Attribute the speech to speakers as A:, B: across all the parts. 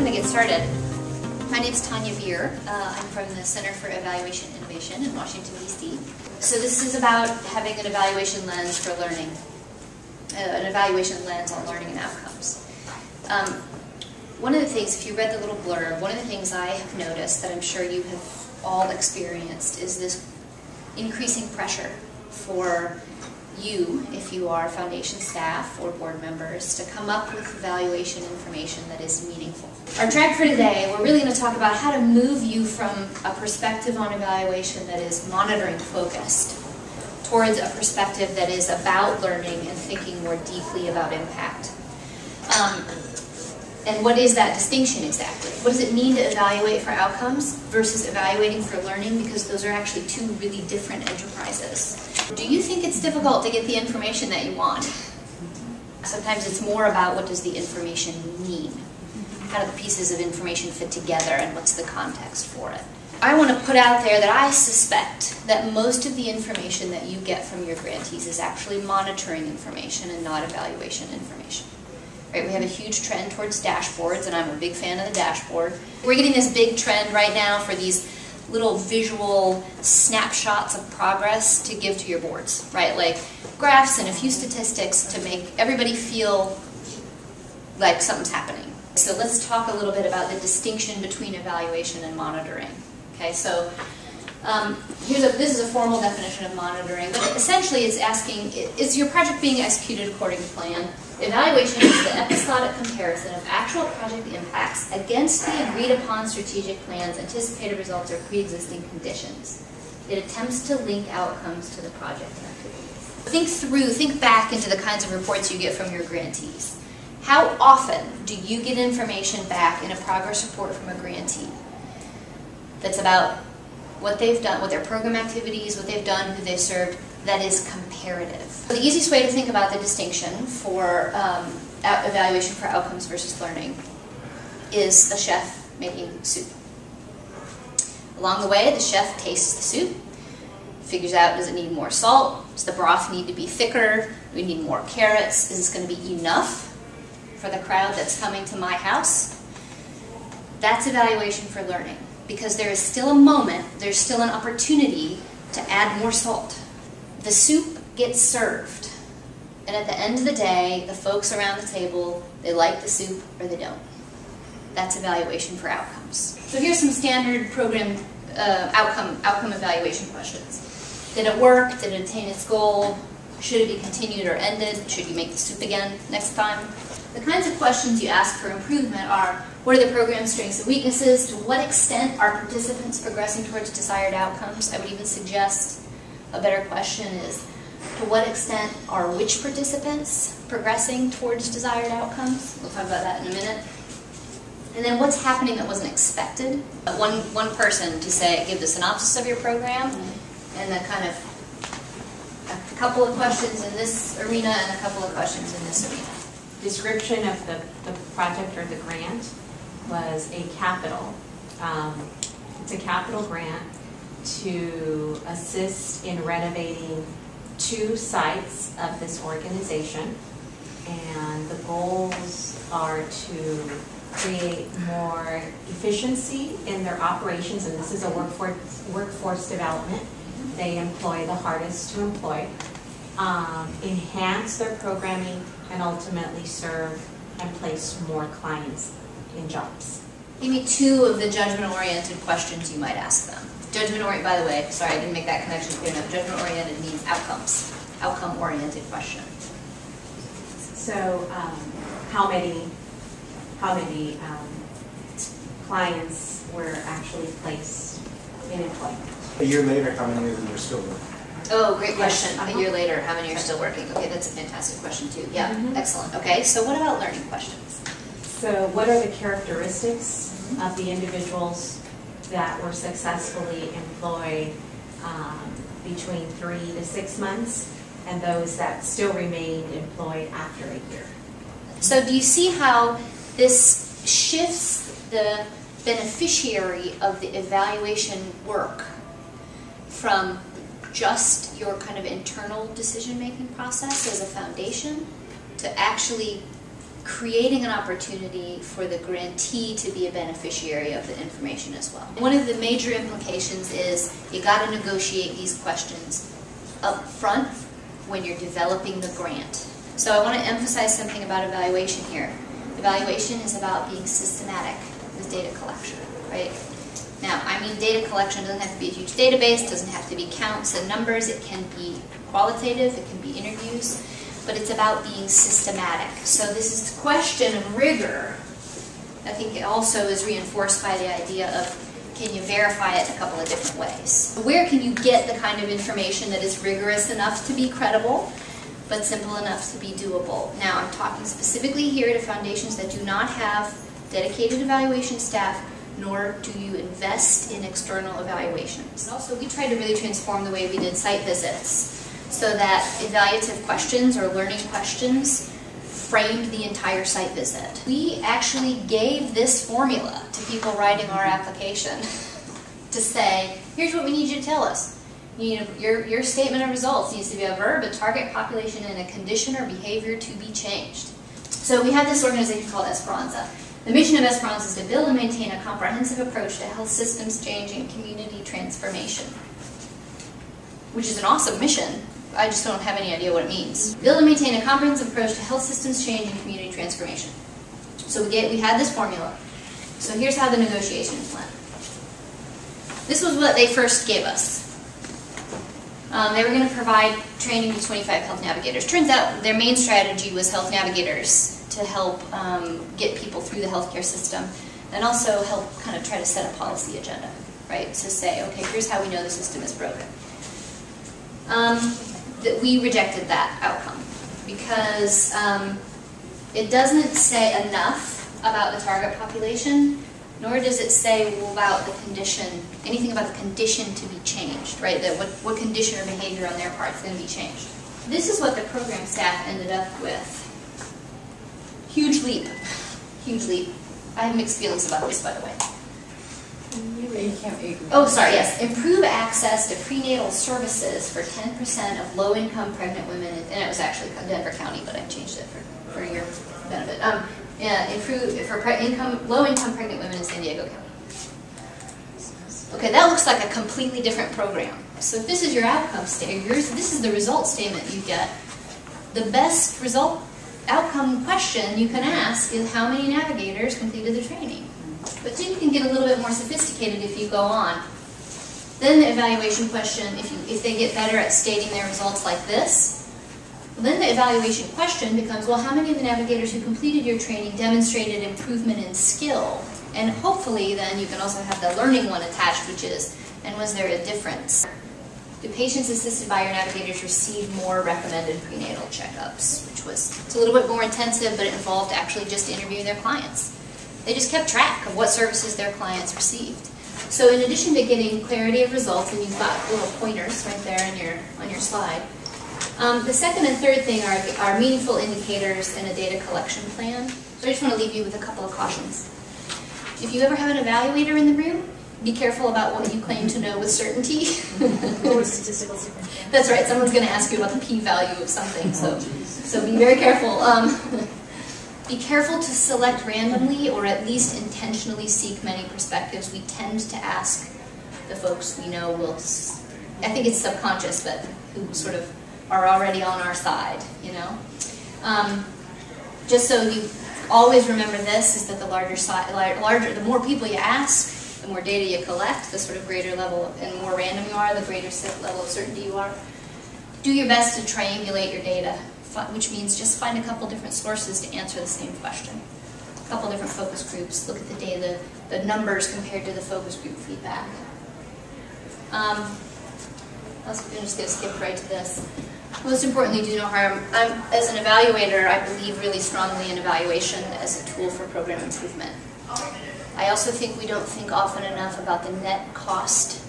A: going to get started. My name is Tanya. I'm from the Center for Evaluation Innovation in Washington, D.C. So this is about having an evaluation lens for learning, an evaluation lens on learning and outcomes. One of the things, if you read the little blurb, one of the things I have noticed that I'm sure you have all experienced is this increasing pressure for you, if you are foundation staff or board members, to come up with evaluation information that is meaningful. Our track for today, we're really going to talk about how to move you from a perspective on evaluation that is monitoring focused towards a perspective that is about learning and thinking more deeply about impact. And what is that distinction exactly? What does it mean to evaluate for outcomes versus evaluating for learning? Because those are actually two really different enterprises. Do you think it's difficult to get the information that you want? Sometimes it's more about what does the information mean? How do the pieces of information fit together and what's the context for it? I want to put out there that I suspect that most of the information that you get from your grantees is actually monitoring information and not evaluation information. Right, we have a huge trend towards dashboards, and I'm a big fan of the dashboard. We're getting this big trend right now for these little visual snapshots of progress to give to your boards, right? Like graphs and a few statistics to make everybody feel like something's happening. So let's talk a little bit about the distinction between evaluation and monitoring. Okay, so this is a formal definition of monitoring, but essentially it's asking, is your project being executed according to plan? Evaluation is the episodic comparison of actual project impacts against the agreed upon strategic plans, anticipated results, or pre-existing conditions. It attempts to link outcomes to the project activities. Think back into the kinds of reports you get from your grantees. How often do you get information back in a progress report from a grantee that's about what they've done, what their program activities, what they've done, who they've served, that is comparative? The easiest way to think about the distinction for evaluation for outcomes versus learning is a chef making soup. Along the way, the chef tastes the soup, figures out, does it need more salt? Does the broth need to be thicker? Do we need more carrots? Is this going to be enough for the crowd that's coming to my house? That's evaluation for learning, because there is still a moment, there's still an opportunity to add more salt. The soup gets served, and at the end of the day, the folks around the table, they like the soup or they don't. That's evaluation for outcomes. So here's some standard program outcome evaluation questions. Did it work? Did it attain its goal? Should it be continued or ended? Should you make the soup again next time? The kinds of questions you ask for improvement are, what are the program's strengths and weaknesses? To what extent are participants progressing towards desired outcomes? I would even suggest a better question is, to what extent are which participants progressing towards desired outcomes? We'll talk about that in a minute. And then what's happening that wasn't expected? One person to say, give the synopsis of your program, and then kind of a couple of questions in this arena and a couple of questions in this arena.
B: Description of the project or the grant was a capital. It's a capital grant to assist in renovating 2 sites of this organization, and the goals are to create more efficiency in their operations, and this is a workforce development. They employ the hardest to employ, enhance their programming, and ultimately serve and place more clients in jobs.
A: Give me 2 of the judgment-oriented questions you might ask them. Judgment-oriented, by the way, sorry, I didn't make that connection clear enough. Judgment-oriented means outcomes. Outcome-oriented question.
B: So, how many clients were actually placed in employment?
C: A year later, how many of them are still working?
A: Oh, great question. A year later, how many are still working? Okay, that's a fantastic question too. Yeah, excellent. Okay, so what about learning questions?
B: So what are the characteristics of the individuals that were successfully employed between 3 to 6 months, and those that still remained employed after a year?
A: So do you see how this shifts the beneficiary of the evaluation work from just your kind of internal decision-making process as a foundation to actually creating an opportunity for the grantee to be a beneficiary of the information as well. One of the major implications is you got to negotiate these questions up front when you're developing the grant. So I want to emphasize something about evaluation here. Evaluation is about being systematic with data collection, right? Now, I mean data collection doesn't have to be a huge database, doesn't have to be counts and numbers, it can be qualitative, it can be interviews, but it's about being systematic. So this is the question of rigor. I think it also is reinforced by the idea of can you verify it in a couple of different ways. Where can you get the kind of information that is rigorous enough to be credible, but simple enough to be doable? Now, I'm talking specifically here to foundations that do not have dedicated evaluation staff, nor do you invest in external evaluations. Also, we tried to really transform the way we did site visits so that evaluative questions or learning questions framed the entire site visit. We actually gave this formula to people writing our application to say, here's what we need you to tell us. Your statement of results needs to be a verb, a target population, and a condition or behavior to be changed. So we have this organization called Esperanza. The mission of Esperanza is to build and maintain a comprehensive approach to health systems change and community transformation, which is an awesome mission. I just don't have any idea what it means. Build and maintain a comprehensive approach to health systems change and community transformation. So we had this formula. So here's how the negotiations went. This was what they first gave us. They were going to provide training to 25 health navigators. Turns out their main strategy was health navigators to help get people through the healthcare system and also help kind of try to set a policy agenda, right? To say, okay, here's how we know the system is broken. That we rejected that outcome because it doesn't say enough about the target population, nor does it say about the condition, anything about the condition to be changed, right? That what condition or behavior on their part is going to be changed. This is what the program staff ended up with. Huge leap. Huge leap. I have mixed feelings about this, by the way. Oh, sorry, yes. Improve access to prenatal services for 10% of low-income pregnant women, and it was actually Denver County, but I changed it for your benefit. Improve for low-income pregnant women in San Diego County. Okay, that looks like a completely different program. So if this is your outcome statement, this is the result statement you get. The best outcome question you can ask is how many navigators completed the training. But then you can get a little bit more sophisticated if you go on. Then the evaluation question, if they get better at stating their results like this, then the evaluation question becomes, well, how many of the navigators who completed your training demonstrated improvement in skill? And hopefully then you can also have the learning one attached, which is, and was there a difference? Do patients assisted by your navigators receive more recommended prenatal checkups? Which was, it's a little bit more intensive, but it involved actually just interviewing their clients. They just kept track of what services their clients received. So in addition to getting clarity of results, and you've got little pointers right there on your slide, the second and third thing are meaningful indicators and a data collection plan. So I just want to leave you with a couple of cautions. If you ever have an evaluator in the room, be careful about what you claim to know with certainty.
D: Or statistical significance.
A: That's right, someone's going to ask you about the p-value of something, so be very careful. Be careful to select randomly or at least intentionally seek many perspectives. We tend to ask the folks we know will, I think it's subconscious, but who sort of are already on our side, you know. Just so you always remember this, is that the more people you ask, the more data you collect, the sort of greater level and more random you are, the greater level of certainty you are. Do your best to triangulate your data, which means just find a couple different sources to answer the same question. A couple different focus groups, look at the data, the numbers compared to the focus group feedback. I'm just going to skip right to this. Most importantly, do no harm. As an evaluator, I believe really strongly in evaluation as a tool for program improvement. I also think we don't think often enough about the net cost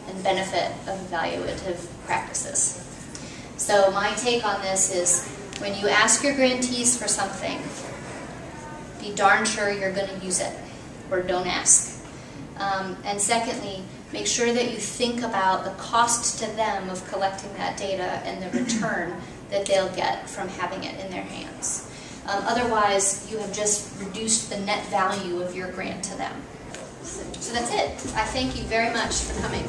A: and benefit of evaluative practices. So my take on this is, when you ask your grantees for something, be darn sure you're going to use it, or don't ask. And secondly, make sure that you think about the cost to them of collecting that data and the return that they'll get from having it in their hands. Otherwise, you have just reduced the net value of your grant to them. So that's it. I thank you very much for coming.